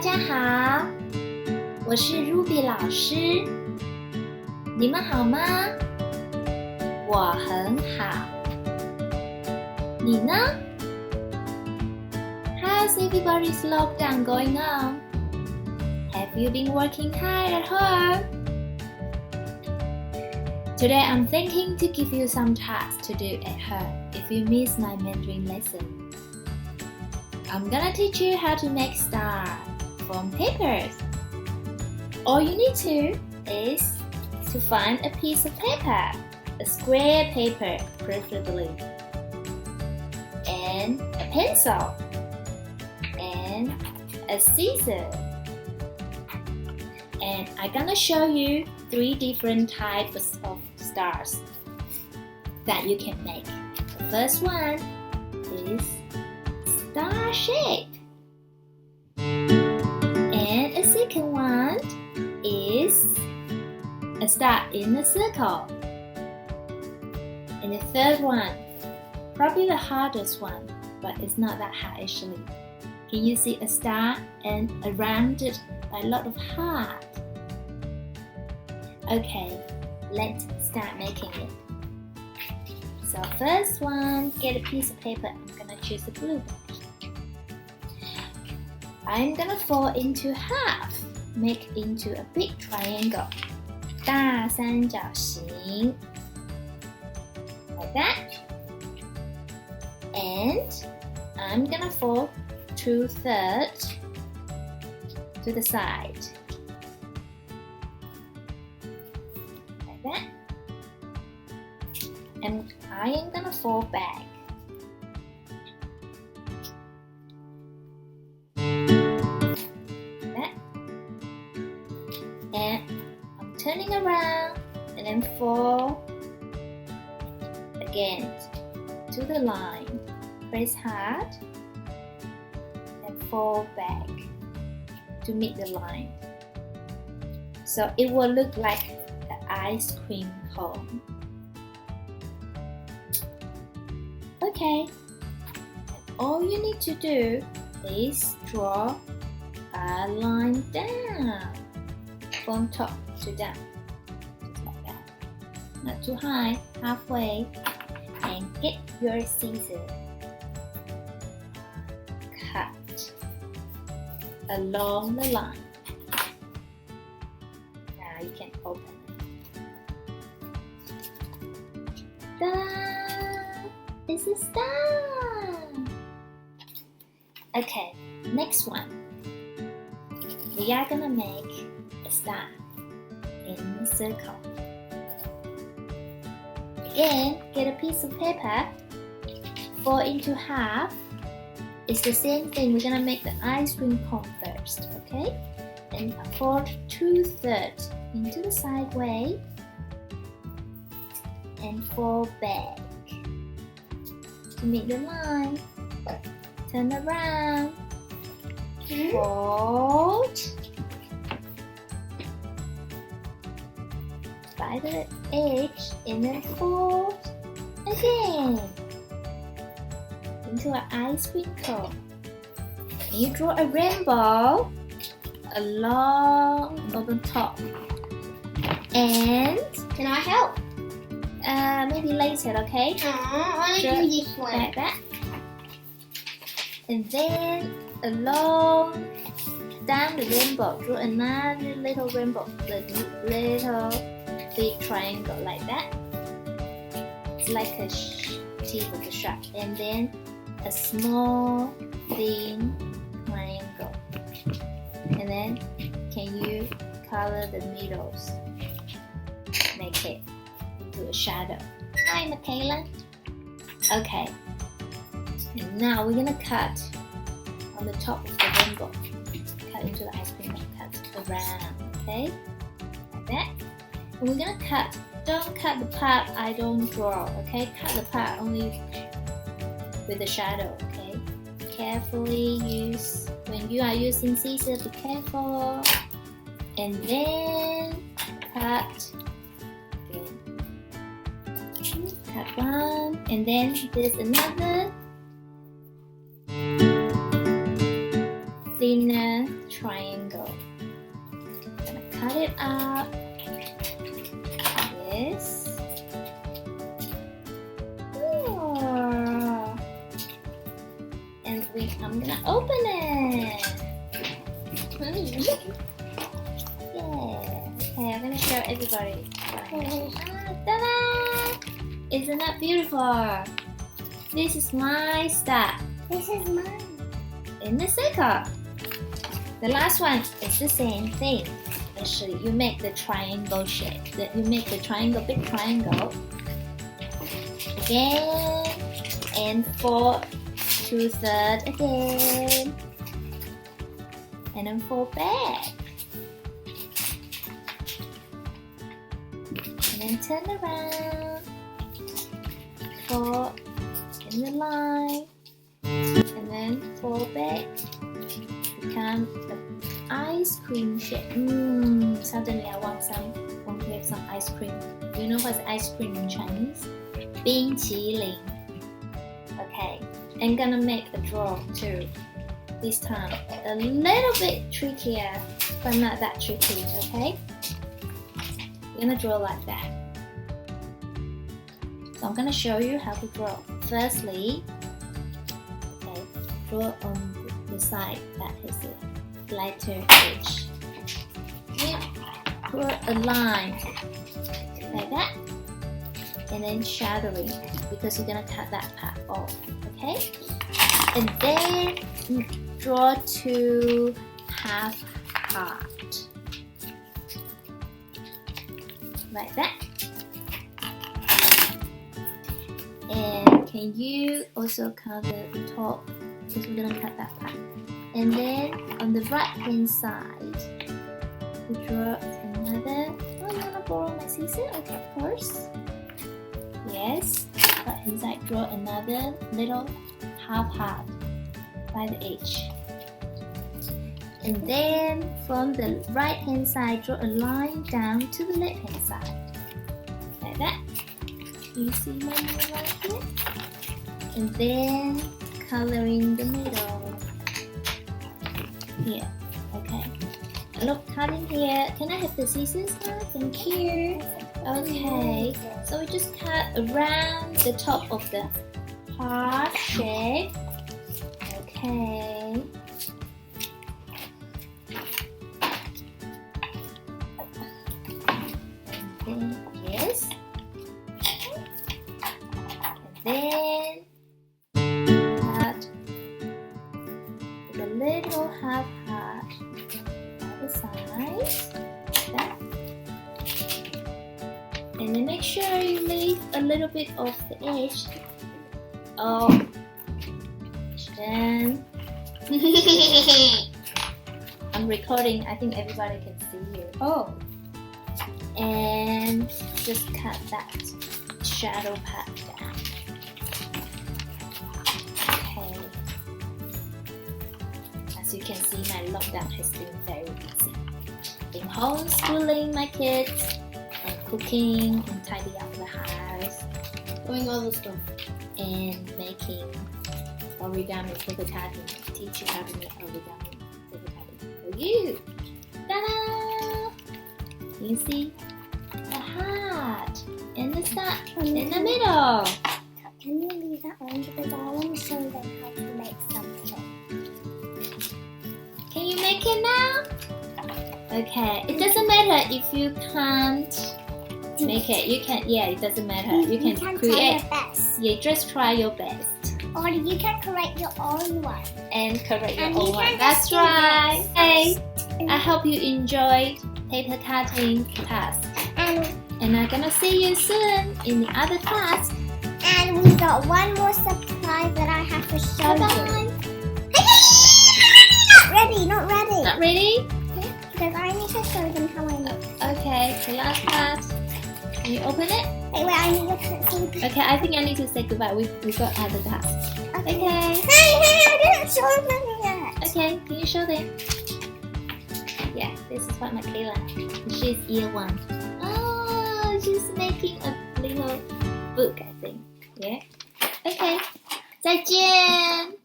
大家好，我是 Ruby 老师，你们好吗？我很好，你呢？ How's everybody's lockdown going on? Have you been working hard at home? Today I'm thinking to give you some tasks to do at home if you miss my Mandarin lesson. I'm gonna teach you how to make stars from papers. All you need to is to find a piece of paper, a square paper preferably, and a pencil, and a scissors. And I'm gonna show you 3 different types of stars that you can make. The first one is star shape, and a second one is a star in a circle, and the third one, probably the hardest one, but it's not that hard actually. Can you see a star and around it a lot of heart? Okay, let's start making it. So first one, get a piece of paper. I'm gonna choose a blue one. I'm gonna fold into half, make into a big triangle. 大三角形 like that. And I'm gonna fold 2/3 to the side. Like that. And I am gonna fold back. Like that. And I'm turning around and then fold again to the line. Press hard and fold back to meet the line. So it will look like the ice cream cone. Okay, and all you need to do is draw a line down from top to down, just like that. Not too high, halfway, and get your scissors. Cut along the line. Now you can open it. Ta-da! It's a star! Okay, next one. We are gonna make a star in a circle. Again, get a piece of paper, fold into half. It's the same thing. We're gonna make the ice cream cone first, okay? And fold 2/3 into the side way and fold back to make the line. Turn around, fold by the edge and then fold again into an ice cream cone. And you draw a rainbow along on the top. And Can I help? maybe later, okay? I want to do this one. Like that. And then along down the rainbow, draw another little rainbow, the little big triangle like that. It's like a tip of the shark. And then a small thin triangle. And then can you color the middles? Make it into a shadow. Hi, Michaela. Okay. And now we're gonna cut on the top of the rainbow. Cut into the ice cream and cut around, okay? Like that. And we're gonna cut. Don't cut the part I don't draw, okay? Cut the part only with the shadow, okay? Carefully use, when you are using scissors, be careful. And then cut again. Cut one, and then there's another thinner triangle. cut it up. Yes. Oh. And I'm gonna open it. Yeah. Okay, I'm gonna show everybody. Ta-da! Isn't that beautiful? This is my star. This is mine. In the circle. The last one is the same thing. Actually, you make the triangle shape. You make the triangle, big triangle. Again. And 4 2/3 again. And then 4 back. And then turn around. 4 in the line. And then 4 back. Become an ice cream shape. Suddenly I want to have some ice cream. Do you know what's ice cream in Chinese? 冰淇淋. Okay, I'm gonna make a draw too. This time a little bit trickier, but not that tricky. Okay, I'm gonna draw like that. So I'm gonna show you how to draw. Firstly, okay, draw on the side that has a lighter edge. Yeah. Draw a line like that, and then shadowing because you're gonna cut that part off. Okay, and then draw 2 half heart like that. And can you also cover the top because we're gonna cut that part. And then on the right hand side, we draw another. Oh, you wanna borrow my scissors? Okay, of course. Yes. Right hand side, draw another little half heart by the edge. And then from the right hand side, draw a line down to the left hand side. Like that. You see my little line here? And then coloring the middle. Here. Okay. Look, cutting here. Can I have the scissors now? Thank you. Okay. So we just cut around the top of the heart shape. Okay. And then, yes. And then cut the little half heart on the side. Like that. And then make sure you leave a little bit of the edge. Oh. Then I'm recording. I think everybody can see you. Oh. And just cut that shadow part down. Okay. As you can see, my lockdown has been very busy. Been homeschooling my kids and cooking and tidying up the house, Doing all the stuff. and making origami paper cutting. Teach you how to make origami paper cutting for you. Ta-da! You see the heart and the star in the middle. Can you leave that on because I want to show them how to make something. Can you make it now? Okay. It doesn't matter if you can't make it. You can. Yeah, it doesn't matter. You can try create. your best. Yeah, just try your best Or you can create your own one. and correct your And own you one. can That's just do right. this. Hey, I hope you enjoyed paper cutting class. And I'm gonna see you soon in the other class. And we got one more surprise that I have to show you. Bye-bye. Not ready. Not ready? Because I need to show them how I make. Okay, the last part. Can you open it? Wait, I need to see. Okay, I think I need to say goodbye. We got other class. Okay. Hey, I didn't show them yet. Okay, can you show them? Yeah, this is what Michaela. She's year 1. Oh, she's making a little book, I think. Yeah. Okay. 再见。